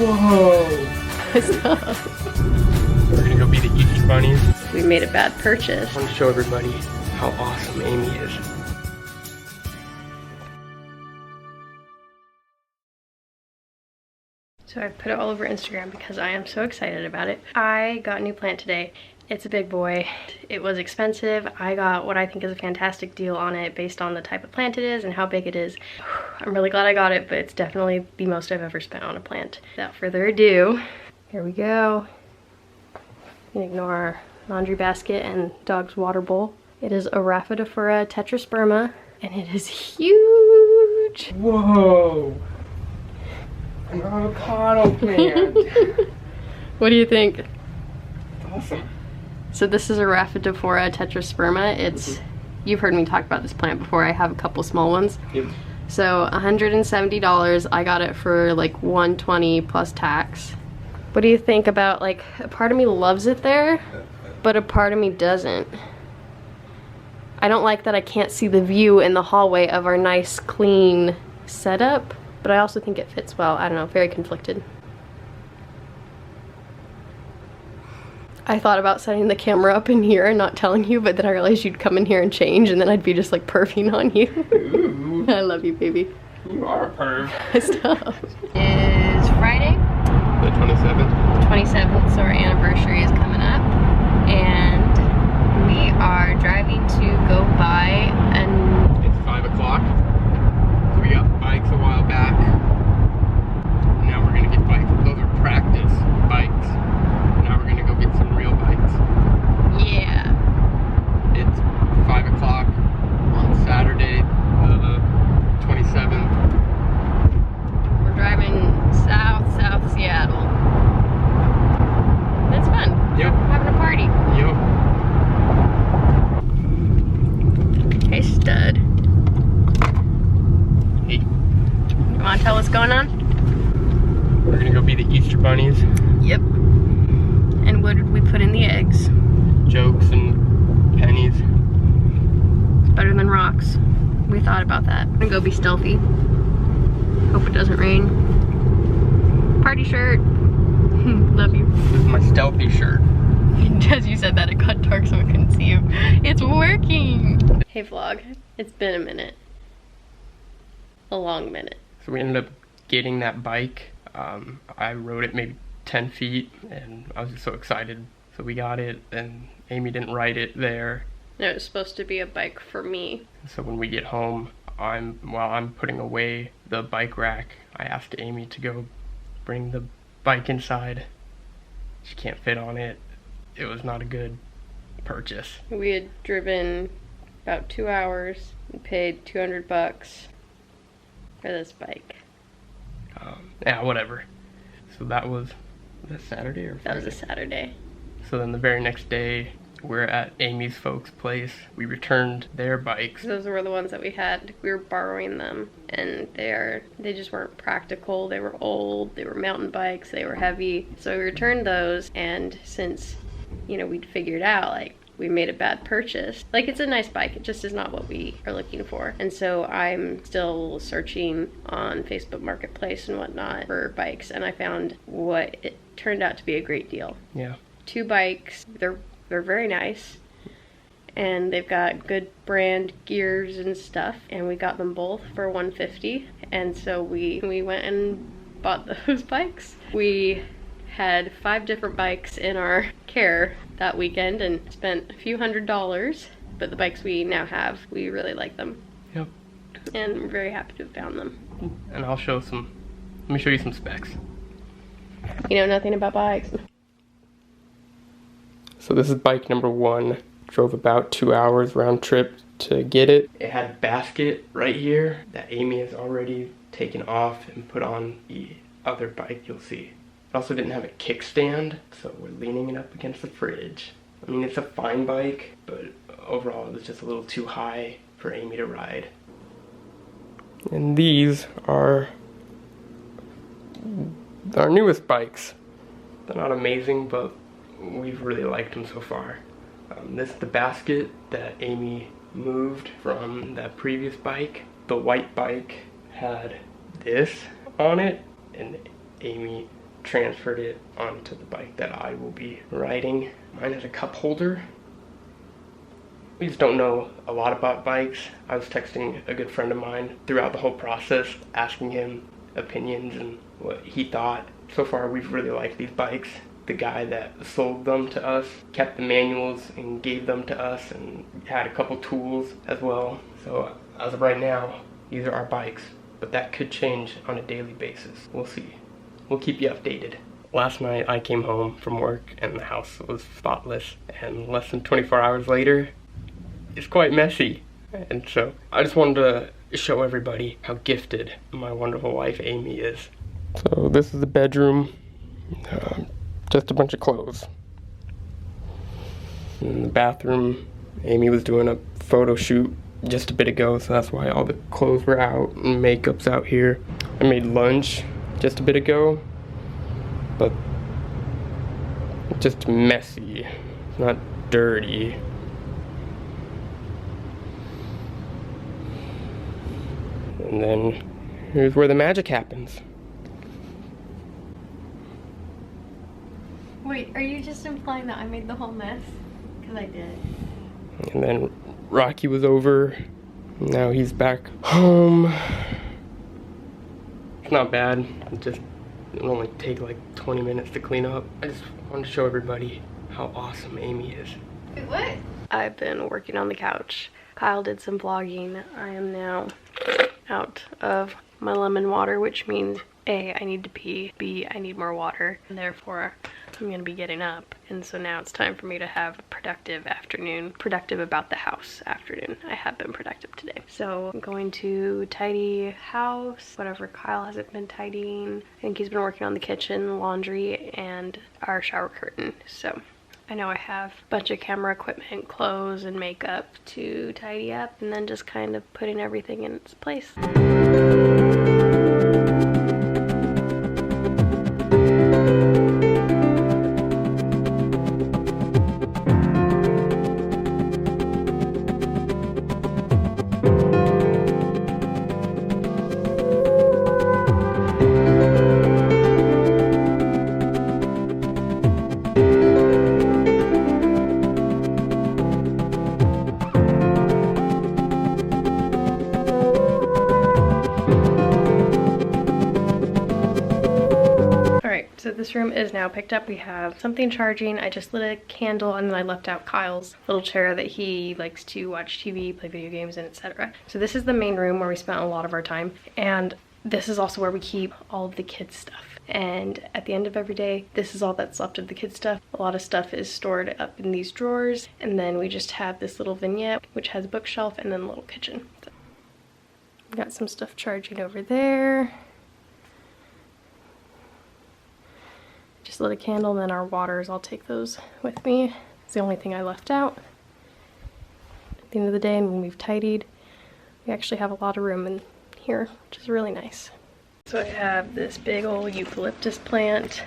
Whoa! Stop. We're gonna go be the Easter bunnies. We made a bad purchase. I want to show everybody how awesome Amy is. So I put it all over Instagram because I am so excited about it. I got a new plant today. It's a big boy. It was expensive. I got what I think is a fantastic deal on it based on the type of plant it is and how big it is. I'm really glad I got it, but it's definitely the most I've ever spent on a plant. Without further ado, here we go. You can ignore our laundry basket and dog's water bowl. It is a Rhaphidophora tetrasperma, and it is huge. Whoa! An avocado plant. What do you think? Awesome. So this is a Rhaphidophora tetrasperma. It's, you've heard me talk about this plant before. I have a couple small ones. Yep. So $170. I got it for like $120 plus tax. What do you think about, like, a part of me loves it there, but a part of me doesn't. I don't like that I can't see the view in the hallway of our nice, clean setup, but I also think it fits well. I don't know, very conflicted. I thought about setting the camera up in here and not telling you, but then I realized you'd come in here and change, and then I'd be just like perfing on you. Ooh. I love you, baby. You are a perv. Stop. It's Friday. The 27th. 27th, so our anniversary is coming up, and we are driving to go buy an... It's 5 o'clock. So we got bikes a while back. Now we're gonna get bikes. Those are practice bikes. Now we're gonna go get some real bikes. Yeah. It's 5 o'clock on Saturday, the 27th. We're driving south Seattle. It's fun. Yep. We're having a party. Yep. Hey, stud. Hey. You wanna tell what's going on? We're gonna go be the Easter bunnies. Yep. And what did we put in the eggs? Jokes and pennies. It's better than rocks. We thought about that. I'm gonna go be stealthy. Hope it doesn't rain. Party shirt. Love you. This is my stealthy shirt. As you said that, it got dark so I couldn't see you. It's working! Hey vlog, it's been a minute. A long minute. So we ended up getting that bike. I rode it maybe 10 feet and I was just so excited. So we got it and Amy didn't ride it there. No, it was supposed to be a bike for me. So when we get home, while I'm putting away the bike rack, I asked Amy to go bring the bike inside. She can't fit on it. It was not a good purchase. We had driven about 2 hours and paid $200 for this bike. Yeah, whatever. So that was Saturday or Friday? That was a Saturday. So then the very next day, we're at Amy's folks' place. We returned their bikes. Those were the ones that we had. We were borrowing them, and they just weren't practical. They were old, they were mountain bikes, they were heavy. So we returned those, and since, you know, we'd figured out, like, we made a bad purchase. Like, it's a nice bike, it just is not what we are looking for. And so I'm still searching on Facebook Marketplace and whatnot for bikes, and I found what it turned out to be a great deal. Yeah. 2 bikes, they're very nice, and they've got good brand gears and stuff, and we got them both for $150, and so we went and bought those bikes. We had 5 different bikes in our care that weekend and spent a few $100s, but the bikes we now have, we really like them. Yep. And we're very happy to have found them. And let me show you some specs. You know nothing about bikes. So this is bike number 1. Drove about 2 hours round trip to get it. It had a basket right here that Amy has already taken off and put on the other bike you'll see. It also didn't have a kickstand, so we're leaning it up against the fridge. I mean, it's a fine bike, but overall it was just a little too high for Amy to ride. And these are our newest bikes. They're not amazing, but we've really liked them so far. This is the basket that Amy moved from that previous bike. The white bike had this on it, and Amy transferred it onto the bike that I will be riding. Mine has a cup holder. We just don't know a lot about bikes. I was texting a good friend of mine throughout the whole process, asking him opinions and what he thought. So far, we've really liked these bikes. The guy that sold them to us kept the manuals and gave them to us and had a couple tools as well. So as of right now, these are our bikes, but that could change on a daily basis. We'll see. We'll keep you updated. Last night I came home from work and the house was spotless, and less than 24 hours later, it's quite messy. And so I just wanted to show everybody how gifted my wonderful wife Amy is. So this is the bedroom, just a bunch of clothes. In the bathroom, Amy was doing a photo shoot just a bit ago, so that's why all the clothes were out and makeup's out here. I made lunch just a bit ago, but just messy, not dirty. And then here's where the magic happens. Wait, are you just implying that I made the whole mess? Because I did. And then Rocky was over. Now he's back home. It's not bad. It'll only take like 20 minutes to clean up. I just wanted to show everybody how awesome Amy is. Wait, what? I've been working on the couch. Kyle did some vlogging. I am now out of my lemon water, which means A, I need to pee, B, I need more water, and therefore I'm gonna be getting up. And so now it's time for me to have a productive afternoon, productive about the house afternoon. I have been productive today. So I'm going to tidy house, whatever Kyle hasn't been tidying. I think he's been working on the kitchen, laundry, and our shower curtain. So I know I have a bunch of camera equipment, clothes, and makeup to tidy up, and then just kind of putting everything in its place. So this room is now picked up. We have something charging. I just lit a candle and then I left out Kyle's little chair that he likes to watch TV, play video games, and etc. So this is the main room where we spent a lot of our time. And this is also where we keep all of the kids' stuff. And at the end of every day, this is all that's left of the kids' stuff. A lot of stuff is stored up in these drawers. And then we just have this little vignette, which has a bookshelf and then a little kitchen. So, got some stuff charging over there. Just lit a candle, and then our waters, I'll take those with me. It's the only thing I left out. At the end of the day, and when we've tidied, we actually have a lot of room in here, which is really nice. So I have this big old eucalyptus plant.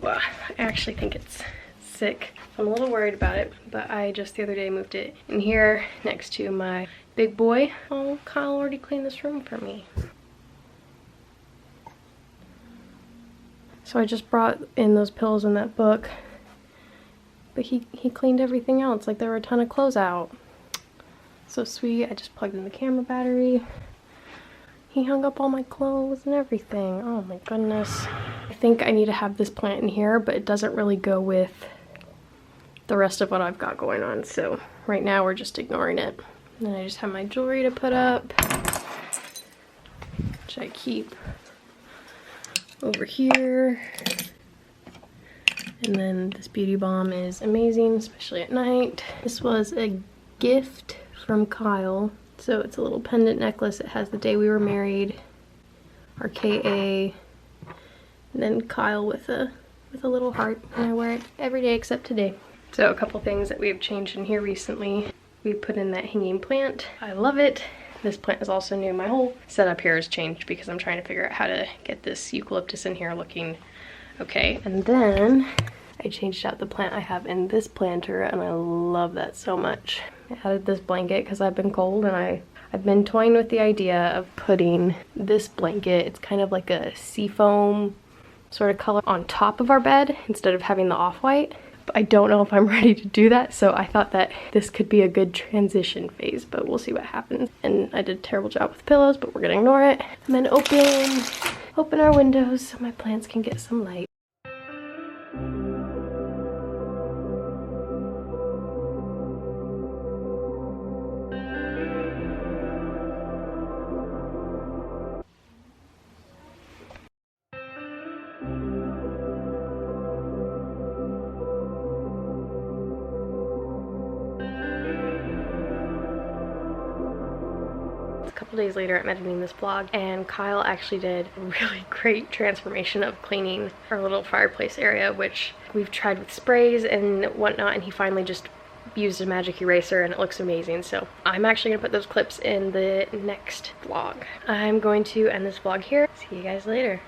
Well, I actually think it's sick. I'm a little worried about it, but I just the other day moved it in here next to my big boy. Oh, Kyle already cleaned this room for me. So I just brought in those pillows in that book, but he cleaned everything else. Like, there were a ton of clothes out. So sweet. I just plugged in the camera battery. He hung up all my clothes and everything. Oh my goodness. I think I need to have this plant in here, but it doesn't really go with the rest of what I've got going on. So right now we're just ignoring it. And then I just have my jewelry to put up, which I keep over here. And then this beauty balm is amazing, especially at night. This was a gift from Kyle. So it's a little pendant necklace. It has the day we were married, our KA, and then Kyle with a little heart. And I wear it every day except today. So a couple things that we've changed in here recently. We put in that hanging plant. I love it. This plant is also new. My whole setup here has changed because I'm trying to figure out how to get this eucalyptus in here looking okay. And then I changed out the plant I have in this planter, and I love that so much. I added this blanket because I've been cold, and I've been toying with the idea of putting this blanket. It's kind of like a seafoam sort of color on top of our bed instead of having the off-white. But I don't know if I'm ready to do that, so I thought that this could be a good transition phase, but we'll see what happens. And I did a terrible job with pillows, but we're gonna ignore it. And then open our windows so my plants can get some light. A couple days later, I'm editing this vlog, and Kyle actually did a really great transformation of cleaning our little fireplace area, which we've tried with sprays and whatnot, and he finally just used a magic eraser and it looks amazing. So I'm actually gonna put those clips in the next vlog. I'm going to end this vlog here. See you guys later.